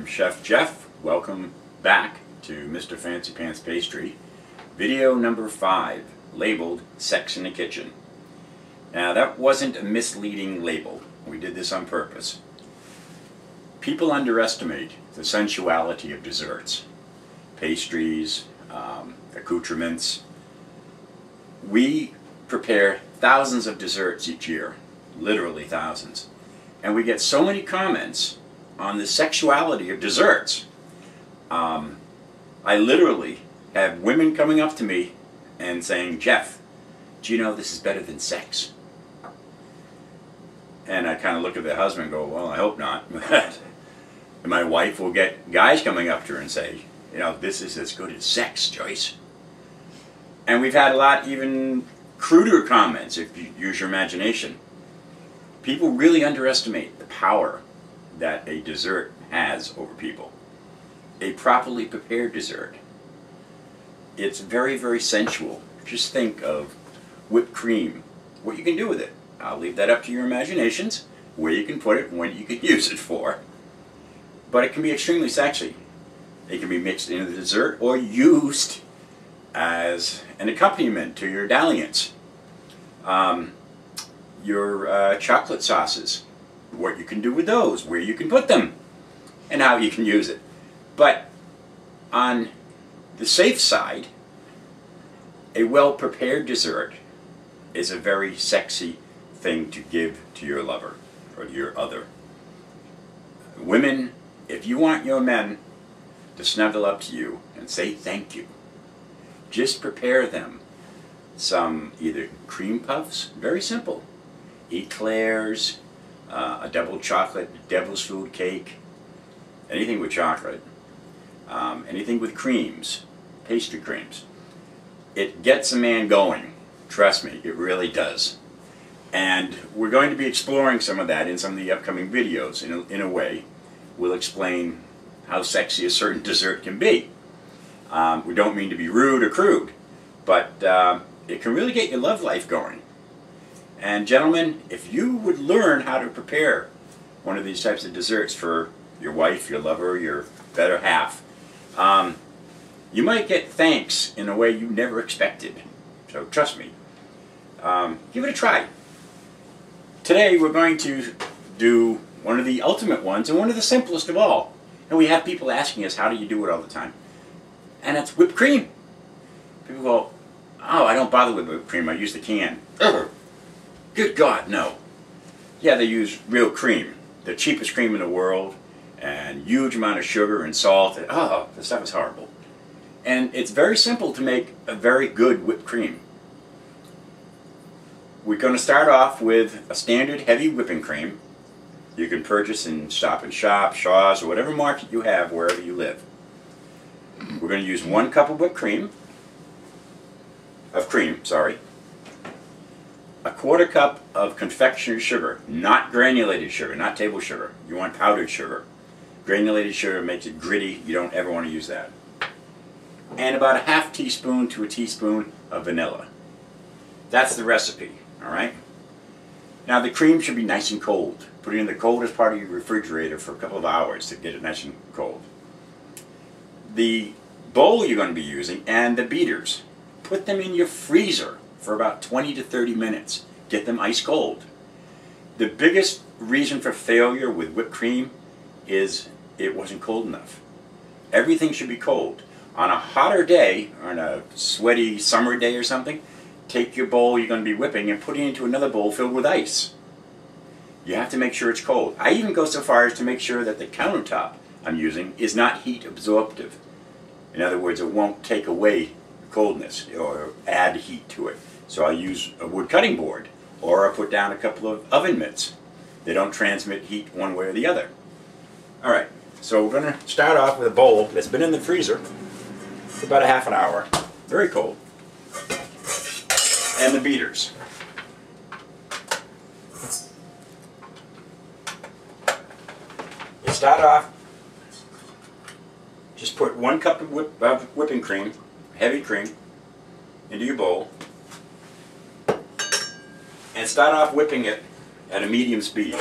I'm Chef Jeff. Welcome back to Mr. Fancy Pants Pastry. Video number 5, labeled Sex in the Kitchen. Now that wasn't a misleading label. We did this on purpose. People underestimate the sensuality of desserts, pastries, accoutrements. We prepare thousands of desserts each year, literally thousands. And we get so many comments on the sexuality of desserts. I literally have women coming up to me and saying, Jeff, do you know this is better than sex? And I kind of look at the husband and go, well, I hope not. And my wife will get guys coming up to her and say, you know, this is as good as sex, Joyce. And we've had a lot even cruder comments, if you use your imagination. People really underestimate the power that a dessert has over people. A properly prepared dessert. It's very, very sensual. Just think of whipped cream, what you can do with it. I'll leave that up to your imaginations, where you can put it and when you can use it for. But it can be extremely sexy. It can be mixed into the dessert or used as an accompaniment to your dalliance. Your chocolate sauces, what you can do with those, where you can put them, and how you can use it. But on the safe side, a well-prepared dessert is a very sexy thing to give to your lover or your other. Women, if you want your men to snuggle up to you and say thank you, just prepare them some either cream puffs, very simple, eclairs, a double chocolate devil's food cake, anything with chocolate, anything with creams, pastry creams. It gets a man going. Trust me, it really does. And we're going to be exploring some of that in some of the upcoming videos. In a way, we'll explain how sexy a certain dessert can be. We don't mean to be rude or crude, but it can really get your love life going. And gentlemen, if you would learn how to prepare one of these types of desserts for your wife, your lover, your better half, you might get thanks in a way you never expected. So trust me, give it a try. Today we're going to do one of the ultimate ones and one of the simplest of all. And we have people asking us, how do you do it all the time? And it's whipped cream. People go, oh, I don't bother with whipped cream, I use the can. Good God, no. Yeah, they use real cream, the cheapest cream in the world, and huge amount of sugar and salt. Oh, the stuff is horrible. And it's very simple to make a very good whipped cream. We're going to start off with a standard heavy whipping cream you can purchase in Stop and Shop, Shaw's, or whatever market you have wherever you live. We're going to use 1 cup of whipped cream, a 1/4 cup of confectioner's sugar, not granulated sugar, not table sugar. You want powdered sugar. Granulated sugar makes it gritty. You don't ever want to use that. And about a 1/2 teaspoon to a teaspoon of vanilla. That's the recipe, all right? Now the cream should be nice and cold. Put it in the coldest part of your refrigerator for a couple of hours to get it nice and cold. The bowl you're going to be using and the beaters, put them in your freezer for about 20 to 30 minutes. Get them ice cold. The biggest reason for failure with whipped cream is it wasn't cold enough. Everything should be cold. On a hotter day, or on a sweaty summer day or something, take your bowl you're going to be whipping and put it into another bowl filled with ice. You have to make sure it's cold. I even go so far as to make sure that the countertop I'm using is not heat absorptive. In other words, it won't take away coldness or add heat to it. So I'll use a wood cutting board, or I'll put down a couple of oven mitts. They don't transmit heat one way or the other. Alright, so we're going to start off with a bowl that's been in the freezer for about a 1/2 hour. Very cold. And the beaters. You start off, just put 1 cup of whipping cream, heavy cream, into your bowl, and start off whipping it at a medium speed.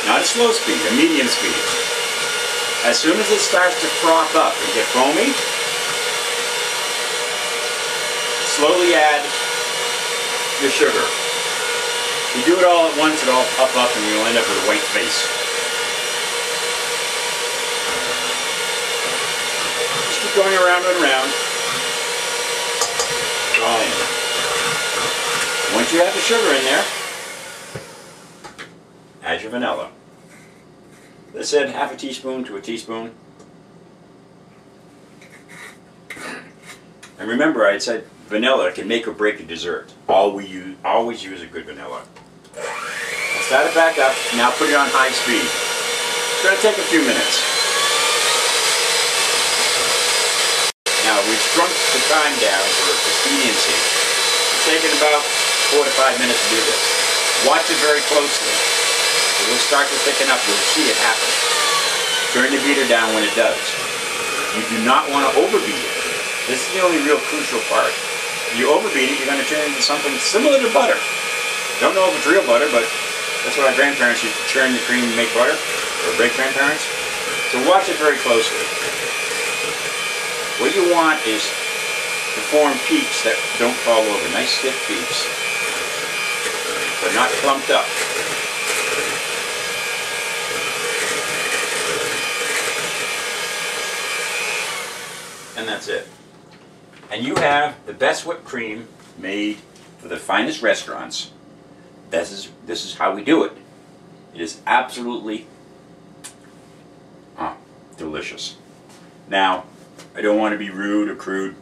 Not a slow speed, a medium speed. As soon as it starts to froth up and get foamy, slowly add your sugar. If you do it all at once, it'll all puff up and you'll end up with a white face. Just keep going around and around. Once you have the sugar in there, add your vanilla. I said half a teaspoon to a teaspoon. And remember, I said vanilla can make or break a dessert. Always use a good vanilla. I'll start it back up. Now put it on high speed. It's going to take a few minutes. Now we've shrunk the time down for expediency. It's taken about 4 to 5 minutes to do this. Watch it very closely. It will start to thicken up. You'll see it happen. Turn the beater down when it does. You do not want to overbeat it. This is the only real crucial part. If you overbeat it, you're going to turn into something similar to butter. Don't know if it's real butter, but that's what our grandparents used to churn the cream and make butter, or great-grandparents. So watch it very closely. What you want is to form peaks that don't fall over. Nice stiff peaks, but not clumped up. And that's it. And you have the best whipped cream made for the finest restaurants. This is how we do it. It is absolutely delicious. Now, I don't want to be rude or crude,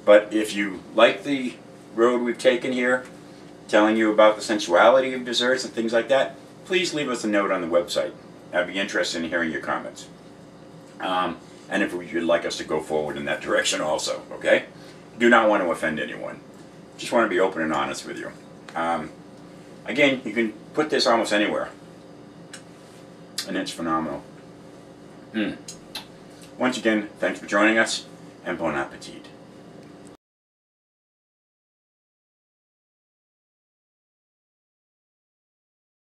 but if you like the road we've taken here, telling you about the sensuality of desserts and things like that, please leave us a note on the website. I'd be interested in hearing your comments. And if you'd like us to go forward in that direction also, okay? Do not want to offend anyone. Just want to be open and honest with you. Again, you can put this almost anywhere. And it's phenomenal. Once again, thanks for joining us, and bon appetit.